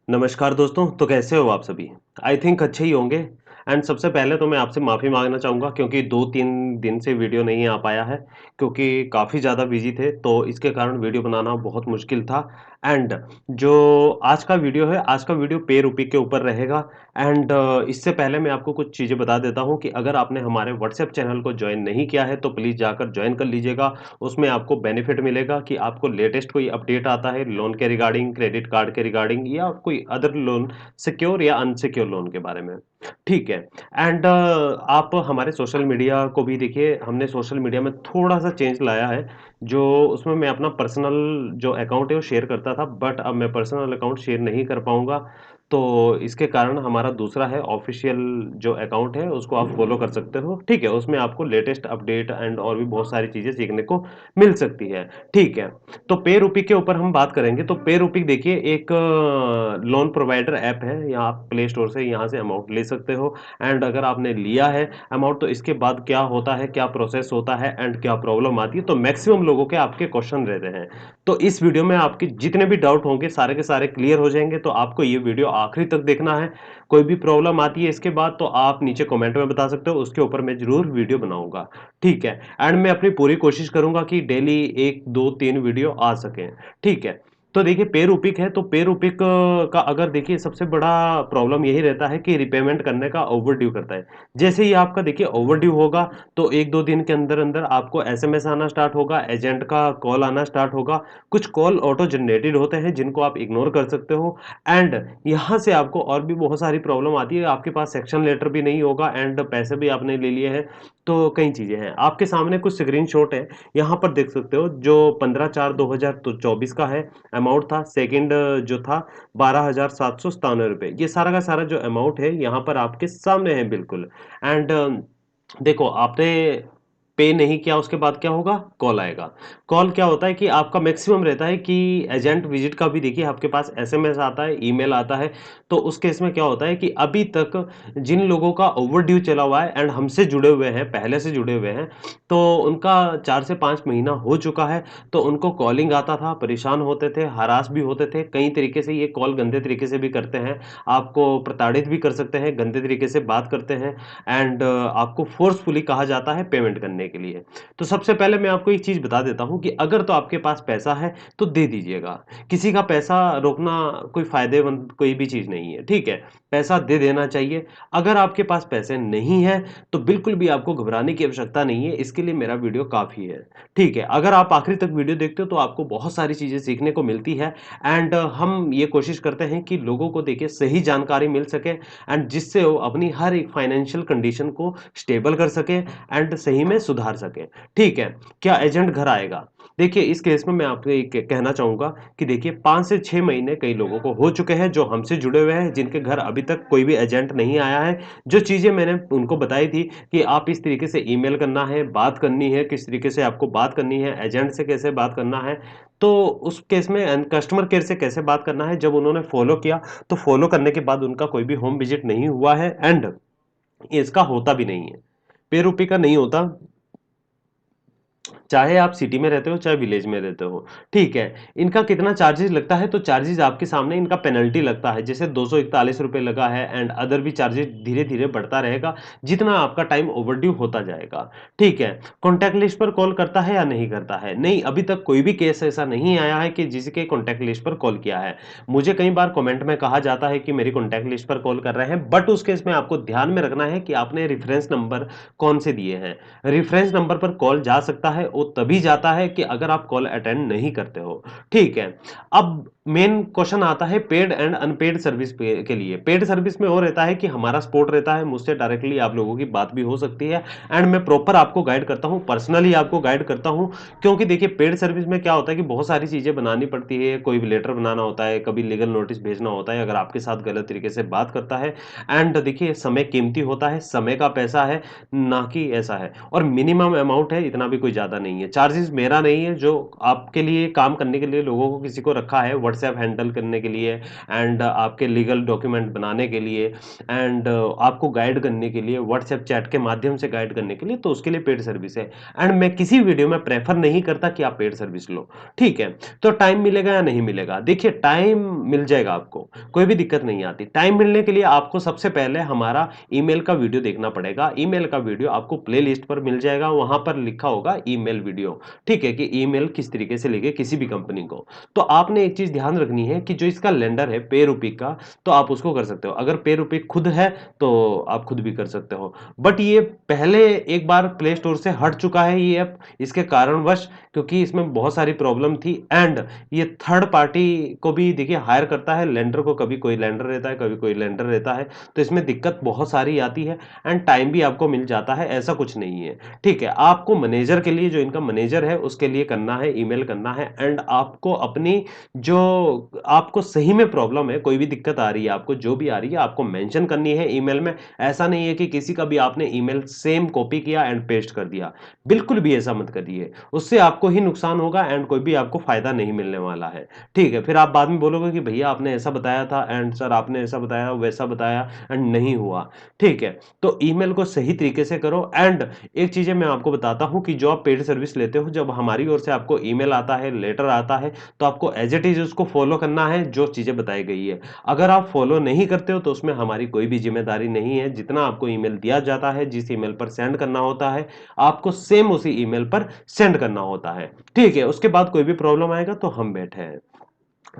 नमस्कार दोस्तों, तो कैसे हो आप सभी? आई थिंक अच्छे ही होंगे एंड सबसे पहले तो मैं आपसे माफ़ी माँगना चाहूँगा क्योंकि 2-3 दिन से वीडियो नहीं आ पाया है, क्योंकि काफ़ी ज़्यादा बिज़ी थे, तो इसके कारण वीडियो बनाना बहुत मुश्किल था एंड जो आज का वीडियो पे रूपी के ऊपर रहेगा एंड इससे पहले मैं आपको कुछ चीज़ें बता देता हूँ कि अगर आपने हमारे व्हाट्सएप चैनल को जॉइन नहीं किया है, तो प्लीज़ जाकर जॉइन कर लीजिएगा। उसमें आपको बेनिफिट मिलेगा कि आपको लेटेस्ट कोई अपडेट आता है लोन के रिगार्डिंग, क्रेडिट कार्ड के रिगार्डिंग या कोई अदर लोन, सिक्योर या अनसिक्योर लोन के बारे में। ठीक है एंड आप हमारे सोशल मीडिया को भी देखिए, हमने सोशल मीडिया में थोड़ा-सा चेंज लाया है, जो उसमें मैं अपना पर्सनल जो अकाउंट है वो शेयर करता था, बट अब मैं पर्सनल अकाउंट शेयर नहीं कर पाऊँगा। तो इसके कारण हमारा दूसरा है ऑफ़िशियल जो अकाउंट है उसको आप फ़ॉलो कर सकते हो, ठीक है? उसमें आपको लेटेस्ट अपडेट एंड और भी बहुत सारी चीज़ें सीखने को मिल सकती है, ठीक है? तो पे रूपी के ऊपर हम बात करेंगे तो पे रूपी देखिए एक लोन प्रोवाइडर ऐप है, यहाँ आप प्ले स्टोर से यहाँ से अमाउंट ले सकते हो एंड अगर आपने लिया है अमाउंट तो इसके बाद क्या होता है, क्या प्रोसेस होता है एंड क्या प्रॉब्लम आती है, तो मैक्सिमम लोगों के आपके क्वेश्चन रहते हैं। तो इस वीडियो में आपके जितने भी डाउट होंगे सारे के सारे क्लियर हो जाएँगे, तो आपको ये वीडियो आखिरी तक देखना है। कोई भी प्रॉब्लम आती है इसके बाद तो आप नीचे कमेंट में बता सकते हो, उसके ऊपर मैं ज़रूर वीडियो बनाऊँगा, ठीक है? एंड मैं अपनी पूरी कोशिश करूँगा कि डेली 1, 2, 3 वीडियो आ सकें, ठीक है? तो देखिए पे रूपीक है, तो पे रूपीक का अगर देखिए सबसे बड़ा प्रॉब्लम यही रहता है कि रिपेमेंट करने का ओवरड्यू करता है। जैसे ही आपका देखिए ओवरड्यू होगा, तो 1-2 दिन के अंदर-अंदर आपको एसएमएस आना स्टार्ट होगा, एजेंट का कॉल आना स्टार्ट होगा। कुछ कॉल ऑटो जनरेटेड होते हैं जिनको आप इग्नोर कर सकते हो एंड यहाँ से आपको और भी बहुत सारी प्रॉब्लम आती है। आपके पास सेक्शन लेटर भी नहीं होगा एंड पैसे भी आपने ले लिए हैं, तो कई चीज़ें हैं। आपके सामने कुछ स्क्रीनशॉट है, यहाँ पर देख सकते हो जो 15/4/2024 का है, अमाउंट था सेकंड जो था ₹12,797 ये सारा का सारा जो अमाउंट है यहाँ पर आपके सामने है बिल्कुल एंड देखो आपने पे नहीं किया उसके बाद क्या होगा? कॉल आएगा। कॉल क्या होता है कि आपका मैक्सिमम रहता है कि एजेंट विज़िट का भी देखिए आपके पास एसएमएस आता है, ईमेल आता है, तो उस केस में क्या होता है कि अभी तक जिन लोगों का ओवरड्यू चला हुआ है एंड हमसे जुड़े हुए हैं, पहले से जुड़े हुए हैं, तो उनका 4 से 5 महीना हो चुका है, तो उनको कॉलिंग आता था, परेशान होते थे, हरास भी होते थे, कई तरीके से ये कॉल गंदे तरीके से भी करते हैं, आपको प्रताड़ित भी कर सकते हैं, गंदे तरीके से बात करते हैं एंड आपको फ़ोर्सफुली कहा जाता है पेमेंट करने के लिए। तो सबसे पहले मैं आपको एक चीज़ बता देता हूँ कि अगर तो आपके पास पैसा है, तो दे दीजिएगा। किसी का पैसा रोकना कोई फ़ायदेमंद कोई भी चीज़ नहीं है, ठीक है? पैसा दे देना चाहिए। अगर आपके पास पैसे नहीं हैं, तो बिल्कुल भी आपको घबराने की आवश्यकता नहीं है, इसके लिए मेरा वीडियो काफ़ी है, ठीक है? अगर आप आखिरी तक वीडियो देखते हो, तो आपको बहुत सारी चीज़ें सीखने को मिलती है एंड हम ये कोशिश करते हैं कि लोगों को देखिए सही जानकारी मिल सके एंड जिससे वो अपनी हर एक फाइनेंशियल कंडीशन को स्टेबल कर सके एंड सही में सुधार सके, ठीक है? क्या एजेंट घर आएगा? देखिए इस केस में मैं आपको एक कहना चाहूँगा कि देखिए 5 से 6 महीने कई लोगों को हो चुके हैं जो हमसे जुड़े हुए हैं, जिनके घर अभी तक कोई भी एजेंट नहीं आया है। जो चीज़ें मैंने उनको बताई थी कि आप इस तरीके से ईमेल करना है, बात करनी है, किस तरीके से आपको बात करनी है, एजेंट से कैसे बात करना है, तो उस केस में कस्टमर केयर से कैसे बात करना है, जब उन्होंने फ़ॉलो किया, तो फ़ॉलो करने के बाद उनका कोई भी होम विज़िट नहीं हुआ है एंड इसका होता भी नहीं है। पे रुपए का नहीं होता, चाहे आप सिटी में रहते हो, चाहे विलेज में रहते हो, ठीक है। इनका कितना चार्जेज़ लगता है, तो चार्जेज़ आपके सामने इनका पेनल्टी लगता है, जैसे ₹241 लगा है एंड अदर भी चार्जेज़ धीरे-धीरे बढ़ता रहेगा, जितना आपका टाइम ओवरड्यू होता जाएगा, ठीक है। कॉन्टैक्ट लिस्ट पर कॉल करता है या नहीं करता है? नहीं, अभी तक कोई भी केस ऐसा नहीं आया है कि जिसके कॉन्टैक्ट लिस्ट पर कॉल किया है। मुझे कई बार कमेंट में कहा जाता है कि मेरी कॉन्टैक्ट लिस्ट पर कॉल कर रहे हैं, बट उस केस में आपको ध्यान में रखना है कि आपने रेफरेंस नंबर कौन से दिए हैं। रेफरेंस नंबर पर कॉल जा सकता है, वो तभी जाता है कि अगर आप कॉल अटेंड नहीं करते हो, ठीक है। अब मेन क्वेश्चन आता है पेड एंड अनपेड सर्विस पे के लिए। पेड सर्विस में वो रहता है कि हमारा सपोर्ट रहता है, मुझसे डायरेक्टली आप लोगों की बात भी हो सकती है एंड मैं प्रॉपर आपको गाइड करता हूँ, पर्सनली आपको गाइड करता हूँ, क्योंकि देखिए पेड सर्विस में क्या होता है कि बहुत सारी चीज़ें बनानी पड़ती है, कोई भी लेटर बनाना होता है, कभी लीगल नोटिस भेजना होता है, अगर आपके साथ गलत तरीके से बात करता है एंड देखिए समय कीमती होता है, समय का पैसा है, ना कि ऐसा है और मिनिमम अमाउंट है, इतना भी कोई ज़्यादा नहीं है। चार्जेज़ मेरा नहीं है, जो आपके लिए काम करने के लिए लोगों को किसी को रखा है, व्हाट्सएप हैंडल करने के लिए एंड आपके लीगल डॉक्यूमेंट बनाने के लिए एंड आपको गाइड करने के लिए, व्हाट्सएप चैट के माध्यम से गाइड करने के लिए, तो उसके लिए पेड सर्विस है। एंड मैं किसी वीडियो में प्रेफर नहीं करता कि आप पेड सर्विस लो, ठीक है? तो टाइम मिलेगा या नहीं मिलेगा? देखिए, टाइम मिल जाएगा आपको, कोई भी दिक्कत नहीं आती। टाइम मिलने के लिए आपको सबसे पहले हमारा ईमेल का वीडियो देखना पड़ेगा। ईमेल का वीडियो आपको प्लेलिस्ट पर मिल जाएगा, वहां पर लिखा होगा ईमेल वीडियो, ठीक है? कि ईमेल किस तरीके से लिखे किसी भी कंपनी को। तो आपने एक चीज ध्यान रखनी है कि जो इसका लेंडर है पेरूपी का, तो आप उसको कर सकते हो। अगर पेरूपी खुद है तो आप खुद भी कर सकते हो। बट ये पहले एक बार प्ले स्टोर से हट चुका है ये ऐप, इसके कारणवश, क्योंकि इसमें बहुत सारी प्रॉब्लम थी एंड ये थर्ड पार्टी को भी देखिए हायर करता है, लेंडर को, कभी कोई लेंडर रहता है, कभी कोई लेंडर रहता है, तो इसमें दिक्कत बहुत सारी आती है एंड टाइम भी आपको मिल जाता है, ऐसा कुछ नहीं है, ठीक है? आपको मैनेजर के लिए, जो इनका मैनेजर है उसके लिए करना है, ईमेल करना है एंड आपको अपनी जो आपको सही में प्रॉब्लम है, कोई भी दिक्कत आ रही है आपको, जो भी आ रही है, आपको मेंशन करनी है ईमेल में। ऐसा नहीं है कि किसी का भी आपने ईमेल सेम कॉपी किया एंड पेस्ट कर दिया, बिल्कुल भी ऐसा मत करिए, उससे आपको ही नुकसान होगा एंड कोई भी आपको फायदा नहीं मिलने वाला है, ठीक है? फिर आप बाद में बोलोगे कि भैया आपने ऐसा बताया था एंड सर आपने ऐसा बताया, वैसा बताया एंड नहीं हुआ, ठीक है? तो ईमेल को सही तरीके से करो एंड एक चीज़ मैं आपको बताता हूँ कि जो आप पेड सर्विस लेते हो, जब हमारी ओर से आपको ईमेल आता है, लेटर आता है, तो आपको एज़ इट इज़ उसको फॉलो करना है जो चीज़ें बताई गई है। अगर आप फॉलो नहीं करते हो तो उसमें हमारी कोई भी ज़िम्मेदारी नहीं है। जितना आपको ईमेल दिया जाता है, जिस ईमेल पर सेंड करना होता है, आपको सेम उसी ईमेल पर सेंड करना होता है, ठीक है? उसके बाद कोई भी प्रॉब्लम आएगा तो हम बैठे हैं।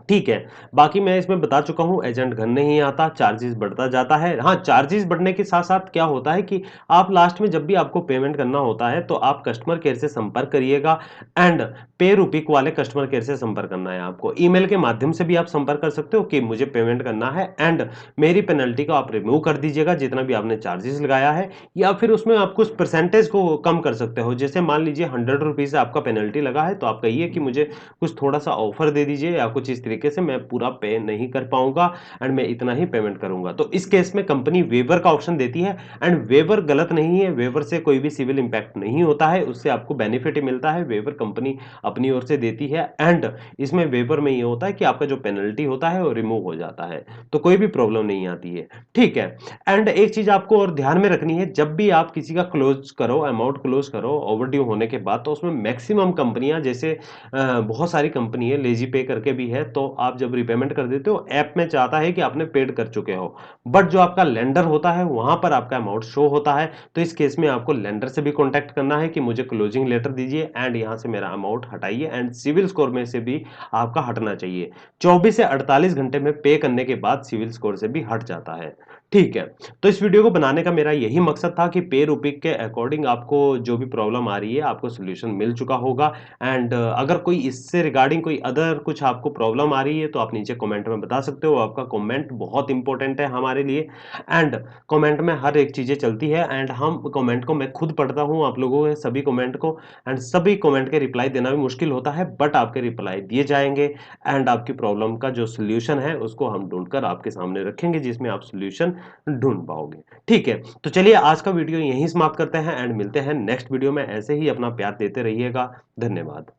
ठीक है, बाकी मैं इसमें बता चुका हूँ, एजेंट घर नहीं आता, चार्जेस बढ़ता जाता है। हाँ, चार्जेस बढ़ने के साथ-साथ क्या होता है कि आप लास्ट में जब भी आपको पेमेंट करना होता है, तो आप कस्टमर केयर से संपर्क करिएगा एंड पे रूपीक वाले कस्टमर केयर से संपर्क करना है आपको। ईमेल के माध्यम से भी आप संपर्क कर सकते हो कि मुझे पेमेंट करना है एंड मेरी पेनल्टी को आप रिमूव कर दीजिएगा, जितना भी आपने चार्जेस लगाया है, या फिर उसमें आप कुछ परसेंटेज को कम कर सकते हो। जैसे मान लीजिए ₹100 आपका पेनल्टी लगा है, तो आप कहिए कि मुझे कुछ थोड़ा-सा ऑफर दे दीजिए या कुछ इस तरीके से, मैं पूरा पे नहीं कर पाऊँगा एंड मैं इतना ही पेमेंट करूँगा। तो इस केस में कंपनी वेवर का ऑप्शन देती है एंड वेवर गलत नहीं है, वेवर से कोई भी सिविल इम्पैक्ट नहीं होता है, उससे आपको बेनिफिट ही मिलता है, वेवर कंपनी अपनी ओर से देती है एंड इसमें वेवर में ये होता है कि आपका जो पेनल्टी होता है वो रिमूव हो जाता है, तो कोई भी प्रॉब्लम नहीं आती है, ठीक है? एंड एक चीज़ आपको और ध्यान में रखनी है, जब भी आप किसी का क्लोज़ करो, अमाउंट क्लोज़ करो ओवरड्यू होने के बाद, तो उसमें मैक्सिमम कंपनियाँ, जैसे बहुत सारी कंपनी है, लेज़ी पे करके भी है, तो आप जब रीपेमेंट कर देते हो, ऐप में चाहता है कि आपने पेड कर चुके हो, बट जो आपका लेंडर होता है, वहाँ पर आपका अमाउंट शो होता है, तो इस केस में आपको लेंडर से भी कॉन्टैक्ट करना है कि मुझे क्लोजिंग लेटर दीजिए एंड यहाँ से मेरा अमाउंट हटाइए एंड सिविल स्कोर में से भी आपका हटना चाहिए। 24 से 48 घंटे में पे करने के बाद सिविल स्कोर से भी हट जाता है, ठीक है? तो इस वीडियो को बनाने का मेरा यही मकसद था कि पे रूपीक के अकॉर्डिंग आपको जो भी प्रॉब्लम आ रही है, आपको सॉल्यूशन मिल चुका होगा एंड अगर कोई इससे रिगार्डिंग कोई अदर कुछ आपको प्रॉब्लम आ रही है, तो आप नीचे कमेंट में बता सकते हो। आपका कमेंट बहुत इंपॉर्टेंट है हमारे लिए एंड कमेंट में हर एक चीज़ें चलती है एंड हम कमेंट को, मैं खुद पढ़ता हूँ आप लोगों के सभी कमेंट को एंड सभी कमेंट के रिप्लाई देना भी मुश्किल होता है, बट आपके रिप्लाई दिए जाएँगे एंड आपकी प्रॉब्लम का जो सॉल्यूशन है, उसको हम ढूँढ कर आपके सामने रखेंगे, जिसमें आप सॉल्यूशन ढूँढ पाओगे। ठीक है? तो चलिए आज का वीडियो यहीं समाप्त करते हैं एंड मिलते हैं नेक्स्ट वीडियो में। ऐसे ही अपना प्यार देते रहिएगा। धन्यवाद।